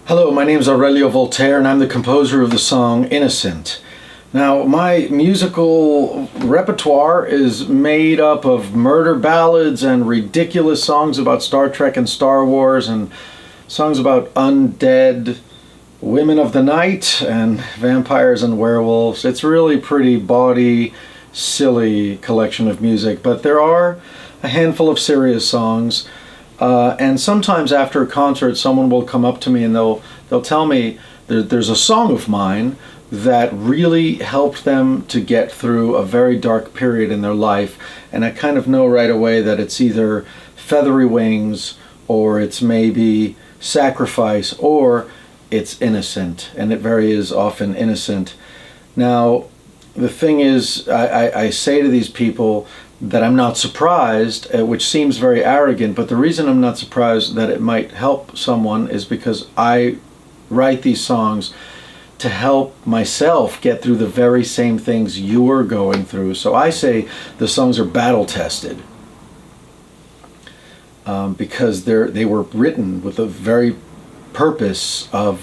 Hello, my name is Aurelio Voltaire and I'm the composer of the song Innocent. Now, my musical repertoire is made up of murder ballads and ridiculous songs about Star Trek and Star Wars and songs about undead women of the night and vampires and werewolves. It's really pretty bawdy, silly collection of music, but there are a handful of serious songs. And sometimes after a concert, someone will come up to me and they'll tell me there's a song of mine that really helped them to get through a very dark period in their life. And I kind of know right away that it's either Feathery Wings, or it's maybe Sacrifice, or it's Innocent. And it very is often Innocent. Now, the thing is, I say to these people that I'm not surprised, which seems very arrogant, but the reason I'm not surprised that it might help someone is because I write these songs to help myself get through the very same things you're going through. So I say the songs are battle tested because they were written with a very purpose of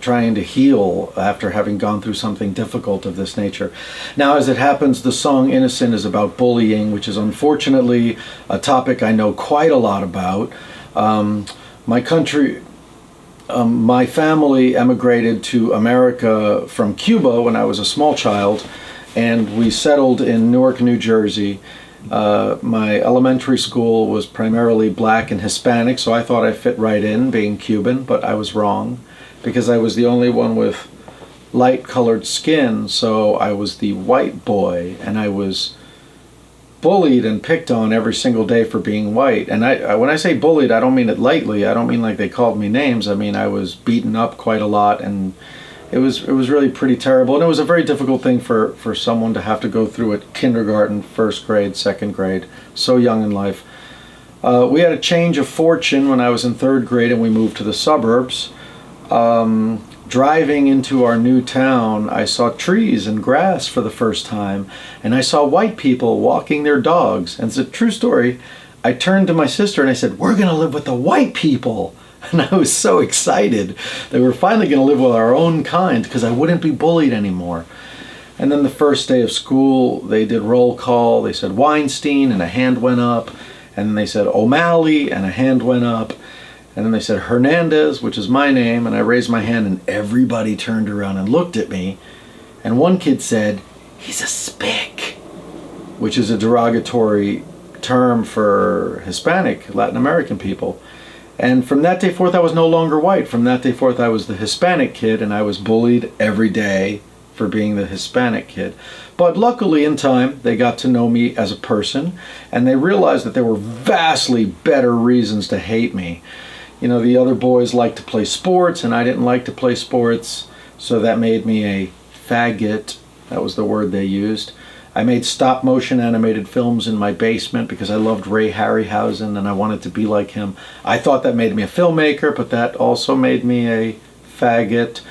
trying to heal after having gone through something difficult of this nature. Now, as it happens, the song Innocent is about bullying, which is unfortunately a topic I know quite a lot about. My family emigrated to America from Cuba when I was a small child, and we settled in Newark, New Jersey. My elementary school was primarily black and Hispanic, so I thought I fit right in being Cuban, but I was wrong because I was the only one with light colored skin, so I was the white boy, and I was bullied and picked on every single day for being white. And when I say bullied, I don't mean it lightly. I don't mean like they called me names. I mean I was beaten up quite a lot, and it was really pretty terrible, and it was a very difficult thing for someone to have to go through at kindergarten, first grade, second grade, so young in life. We had a change of fortune when I was in third grade and we moved to the suburbs. Driving into our new town, I saw trees and grass for the first time, and I saw white people walking their dogs. And it's a true story. I turned to my sister and I said, "We're going to live with the white people." And I was so excited that we're finally going to live with our own kind because I wouldn't be bullied anymore. And then the first day of school, they did roll call. They said Weinstein, and a hand went up. And then they said O'Malley, and a hand went up. And then they said Hernandez, which is my name. And I raised my hand, and everybody turned around and looked at me. And one kid said, "He's a spick," which is a derogatory term for Hispanic, Latin American people. And from that day forth, I was no longer white. From that day forth, I was the Hispanic kid, and I was bullied every day for being the Hispanic kid. But luckily, in time, they got to know me as a person, and they realized that there were vastly better reasons to hate me. You know, the other boys liked to play sports, and I didn't like to play sports, so that made me a faggot. That was the word they used. I made stop-motion animated films in my basement because I loved Ray Harryhausen and I wanted to be like him. I thought that made me a filmmaker, but that also made me a faggot.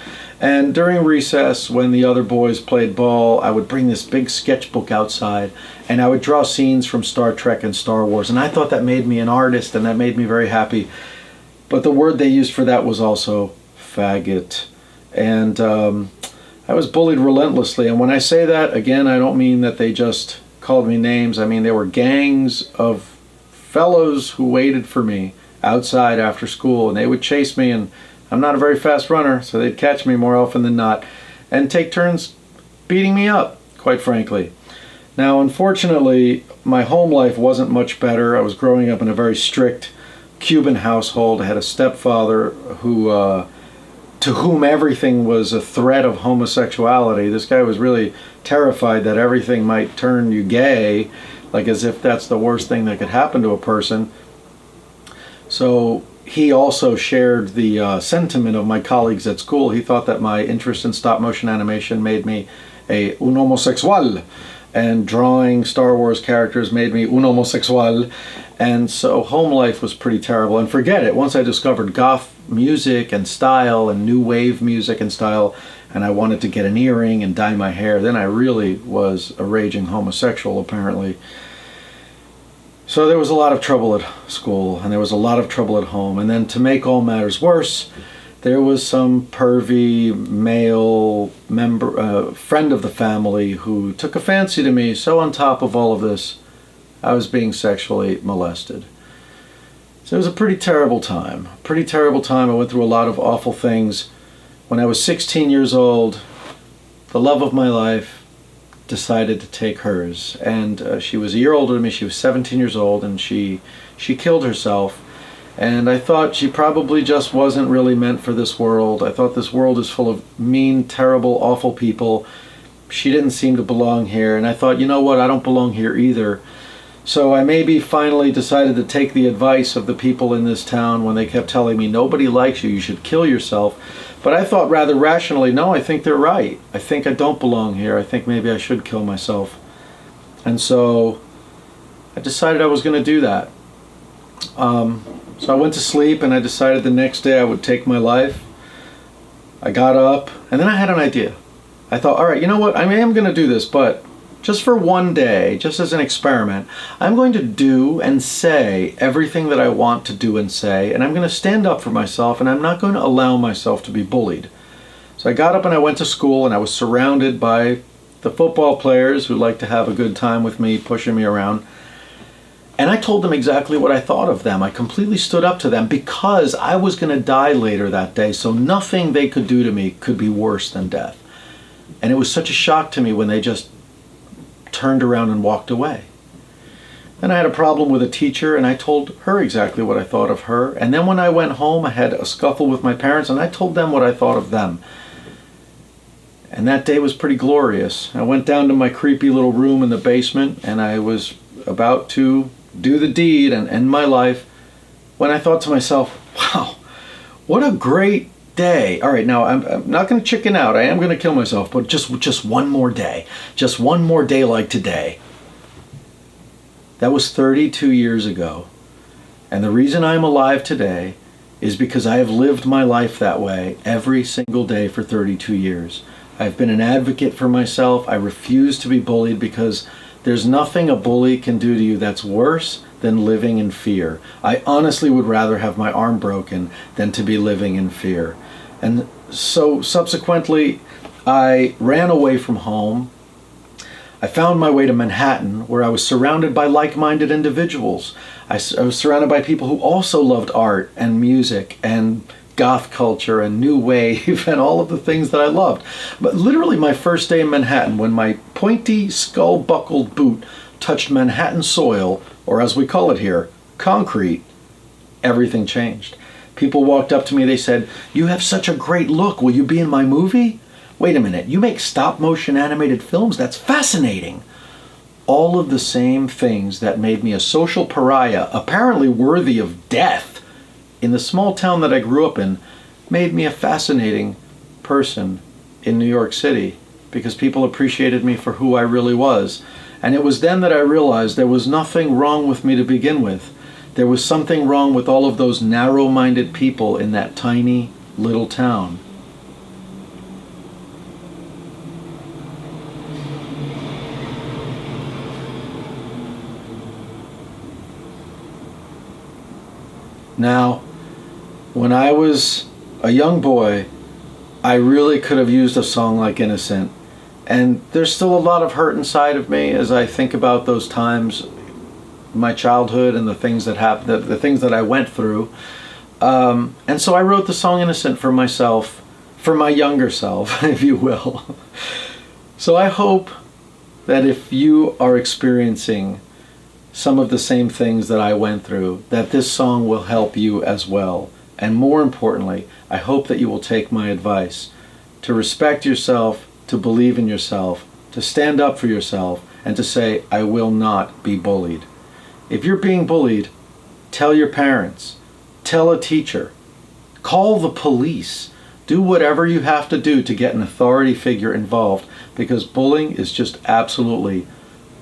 And during recess, when the other boys played ball, I would bring this big sketchbook outside and I would draw scenes from Star Trek and Star Wars. And I thought that made me an artist, and that made me very happy. But the word they used for that was also faggot. And I was bullied relentlessly, and when I say that, again, I don't mean that they just called me names. I mean there were gangs of fellows who waited for me outside after school, and they would chase me, and I'm not a very fast runner, so they'd catch me more often than not and take turns beating me up, quite frankly. Now, unfortunately, my home life wasn't much better. I was growing up in a very strict Cuban household. I had a stepfather who to whom everything was a threat of homosexuality. This guy was really terrified that everything might turn you gay, like as if that's the worst thing that could happen to a person. So he also shared the sentiment of my colleagues at school. He thought that my interest in stop-motion animation made me un homosexual, and drawing Star Wars characters made me un homosexual. And so home life was pretty terrible. And forget it, once I discovered goth music and style and new wave music and style, and I wanted to get an earring and dye my hair, then I really was a raging homosexual, apparently. So there was a lot of trouble at school, and there was a lot of trouble at home. And then to make all matters worse, there was some pervy male member, friend of the family who took a fancy to me. So on top of all of this, I was being sexually molested. So it was a pretty terrible time. Pretty terrible time. I went through a lot of awful things. When I was 16 years old, the love of my life decided to take hers. And she was a year older than me. She was 17 years old, and she killed herself. And I thought she probably just wasn't really meant for this world. I thought this world is full of mean, terrible, awful people. She didn't seem to belong here. And I thought, you know what, I don't belong here either. So I maybe finally decided to take the advice of the people in this town when they kept telling me, nobody likes you, you should kill yourself. But I thought rather rationally, no, I think they're right. I think I don't belong here. I think maybe I should kill myself. And so I decided I was going to do that. So I went to sleep, and I decided the next day I would take my life. I got up, and then I had an idea. I thought, all right, you know what, I am going to do this, but just for one day, just as an experiment, I'm going to do and say everything that I want to do and say, and I'm going to stand up for myself, and I'm not going to allow myself to be bullied. So I got up and I went to school, and I was surrounded by the football players who liked to have a good time with me, pushing me around. And I told them exactly what I thought of them. I completely stood up to them because I was going to die later that day, so nothing they could do to me could be worse than death. And it was such a shock to me when they just turned around and walked away. Then I had a problem with a teacher, and I told her exactly what I thought of her. And then when I went home, I had a scuffle with my parents, and I told them what I thought of them. And that day was pretty glorious. I went down to my creepy little room in the basement, and I was about to do the deed and end my life when I thought to myself, wow, what a great day. All right, now I'm not going to chicken out. I am going to kill myself, but just one more day. Just one more day like today. That was 32 years ago. And the reason I'm alive today is because I have lived my life that way every single day for 32 years. I've been an advocate for myself. I refuse to be bullied because there's nothing a bully can do to you that's worse than living in fear. I honestly would rather have my arm broken than to be living in fear. And so subsequently, I ran away from home. I found my way to Manhattan, where I was surrounded by like-minded individuals. I was surrounded by people who also loved art and music and goth culture and new wave and all of the things that I loved. But literally my first day in Manhattan, when my pointy skull-buckled boot touched Manhattan soil, or as we call it here, concrete, everything changed. People walked up to me, they said, "You have such a great look, will you be in my movie?" "Wait a minute, you make stop-motion animated films? That's fascinating." All of the same things that made me a social pariah, apparently worthy of death, in the small town that I grew up in, made me a fascinating person in New York City because people appreciated me for who I really was. And it was then that I realized there was nothing wrong with me to begin with. There was something wrong with all of those narrow-minded people in that tiny little town. Now, when I was a young boy, I really could have used a song like Innocent. And there's still a lot of hurt inside of me as I think about those times, my childhood and the things that happened, the things that I went through. And so I wrote the song Innocent for myself, for my younger self, if you will. So I hope that if you are experiencing some of the same things that I went through, that this song will help you as well. And more importantly, I hope that you will take my advice to respect yourself, to believe in yourself, to stand up for yourself, and to say, I will not be bullied. If you're being bullied, tell your parents, tell a teacher, call the police, do whatever you have to do to get an authority figure involved, because bullying is just absolutely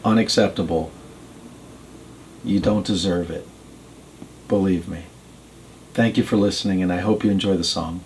unacceptable. You don't deserve it. Believe me. Thank you for listening, and I hope you enjoy the song.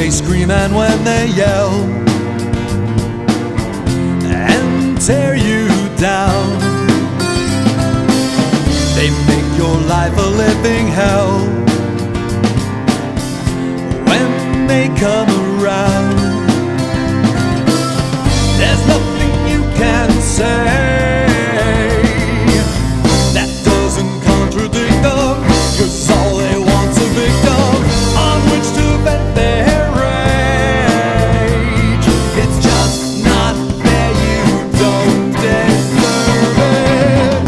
they scream and when they yell and tear you down. They make your life a living hell when they come around. There's nothing you can say that doesn't contradict them, 'cause all they want's a victim on which to vent their rage. It's just not fair, you don't deserve it.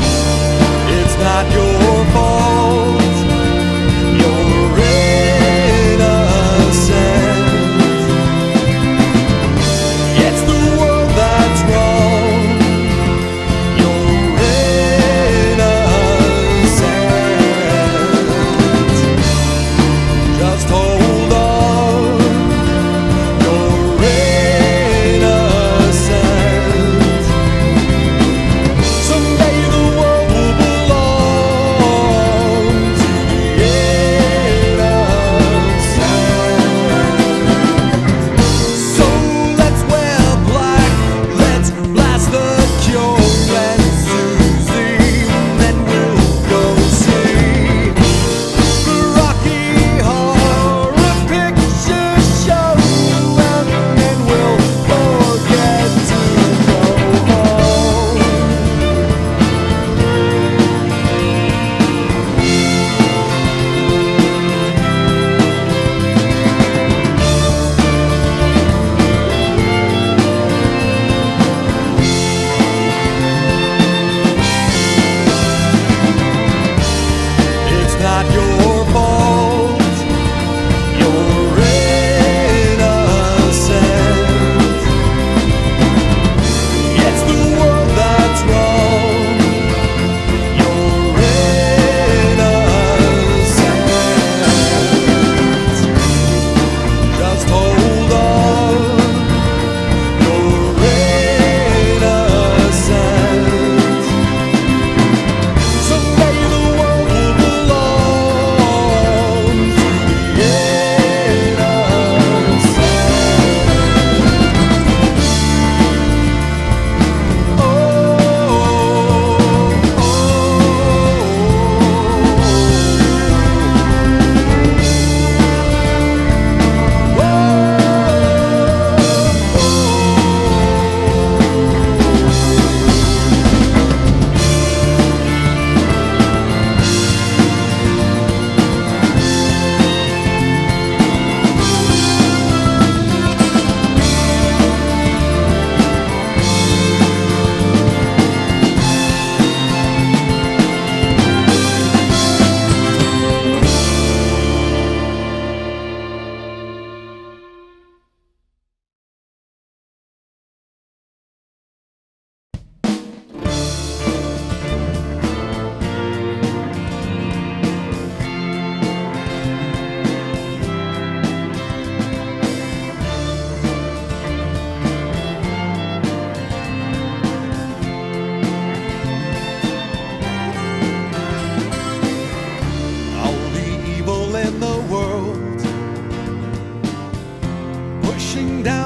It's not your fault, you're innocent. It's the world that's wrong, you're innocent. Just hold on, you're innocent. Someday the world will belong to the innocent. So let's wear black, let's blast the Cure and Susie, then we'll go see the Rocky Horror Picture Show, and then we'll forget to go home. It's not your fault, you're innocent. It's the world that's wrong, you're innocent. Just hold on, you're innocent. Someday the world will belong to the innocent. Oh, all the evil in the world pushing down